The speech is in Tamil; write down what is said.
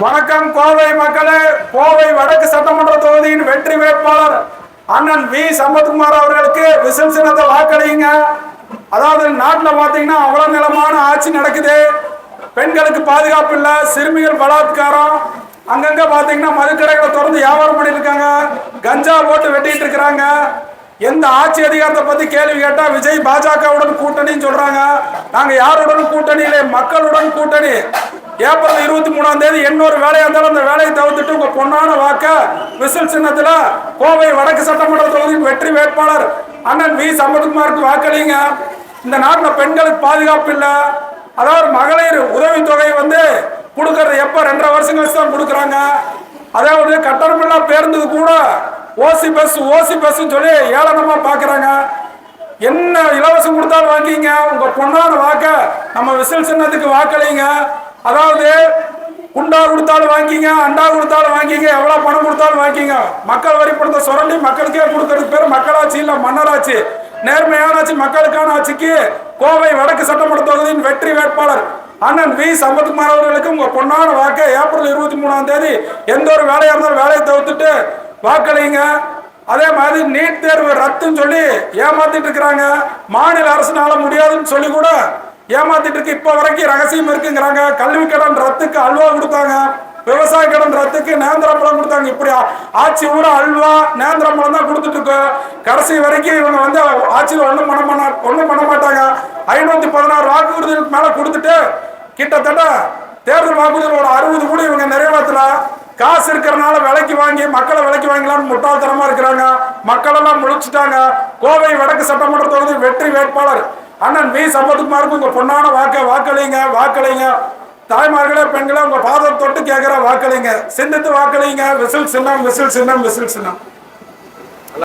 வணக்கம் கோவை மக்களே. கோவை வடக்கு சட்டமன்ற தொகுதியின் வெற்றி வேட்பாளர் அண்ணன் வி சம்பத்குமார் அவர்களுக்கு விசில் சின்னத்தை வாக்களிங்க. அதாவது நாட்டில் பார்த்தீங்கன்னா அவ்வளவு நிலமான ஆட்சி நடக்குது. பெண்களுக்கு பாதுகாப்பு இல்லை, சிறுமிகள் பலாத்காரம், அங்கங்க பார்த்தீங்கன்னா மதுக்கடைகளை திறந்து வியாபாரம் பண்ணிட்டு இருக்காங்க, கஞ்சா போட்டு வெட்டிட்டு இருக்கிறாங்க. எந்த ஆட்சி அதிகாரத்தை பத்தி கேள்வி கேட்டா விஜய் பாஜகவுடன் கூட்டணின்னு சொல்றாங்க. நாங்க யாருடன் கூட்டணி இல்லை, மக்களுடன் கூட்டணி. ஏப்ரல் 23ஆம் தேதி இன்னொரு வேலையா இருந்தாலும் அந்த வேலையை தவிர்த்துட்டு உங்க பொன்னான வாக்க விசில் சின்னத்துல கோவை வடக்கு சட்டமன்ற தொகுதியின் வெற்றி வேட்பாளர் அண்ணன் வி சம்பத்குமாருக்கு வாக்களிங்க. இந்த நாட்டில் பெண்களுக்கு பாதுகாப்பு இல்லை. அதாவது மகளிர் உதவித்தொகை கொடுக்கறது எப்ப 2.5 வருஷம் கழிச்சு தான் கொடுக்குறாங்க. அதாவது கட்டணமில்லா பேருந்துக்கு கூட ஓசி பஸ் சொல்லி ஏளனமா பாக்குறாங்க. என்ன இலவசம் கொடுத்தாலும் வாங்கிங்க, உங்க பொன்னான வாக்க நம்ம விசில் சின்னத்துக்கு வாக்களிங்க. அதாவது குண்டா கொடுத்தாலும் வாங்கிங்க, அண்டா கொடுத்தாலும் வாங்கிங்க, எவ்வளவு பணம் கொடுத்தாலும் வாங்கிங்க. மக்கள் வரி பணத்தை சுரண்டி மக்களுக்கே கொடுக்கறதுக்கு பேர் மக்களாட்சி இல்ல மன்னராட்சி. நேர்மையான ஆட்சி, மக்களுக்கான ஆட்சிக்கு கோவை வடக்கு சட்டமன்ற தொகுதியின் வெற்றி வேட்பாளர் அண்ணன் வி சம்பத்குமார் அவர்களுக்கு உங்க பொன்னான வாக்க ஏப்ரல் 23ஆம் தேதி எந்த ஒரு வேலையா இருந்தாலும் வேலையை தவிர்த்துட்டு வாக்களிங்க. அதே மாதிரி நீட் தேர்வு ரத்துன்னு சொல்லி ஏமாத்திட்டு இருக்கிறாங்க. மாநில அரசுனால முடியாதுன்னு சொல்லி கூட ஏமாத்திட்டு இருக்கு. இப்ப வரைக்கும் ரகசியம் இருக்குங்கிறாங்க. கல்வி கடன் ரத்துக்கு அல்வா கொடுத்தாங்க, விவசாய கடன் ரத்துக்கு நேந்திரம்பழம் கொடுத்தாங்க. இப்படி ஆட்சி ஊரா அல்வா நேந்திரம்பழம் தான் கொடுத்துட்டு இருக்கு. கடைசி வரைக்கும் இவங்க ஆட்சியில் ஒன்றும் பண்ண மாட்டாங்க. 516 வாக்குறுதிகளுக்கு மேல கொடுத்துட்டு கிட்டத்தட்ட தேர்தல் வாக்குறுதிகள் ஒரு 60 கூட இவங்க நிறைவேற்றல. காசு இருக்கிறனால விலைக்கு வாங்கி மக்களை விலைக்கு வாங்கலாம்னு முட்டாள்தனமா இருக்கிறாங்க. மக்கள் எல்லாம் முழிச்சுட்டாங்க. கோவை வடக்கு சட்டமன்ற தொகுதி வெற்றி வேட்பாளர் அண்ணன் வி சம்பத்குமாருக்கு உங்க பொன்னான வாக்களிங்க. தாய்மார்களே, பெண்களே, உங்க பாதத்தை தொட்டு கேட்கிற வாக்களிங்க. சிந்தித்து வாக்களிங்க. விசில் சின்னம்.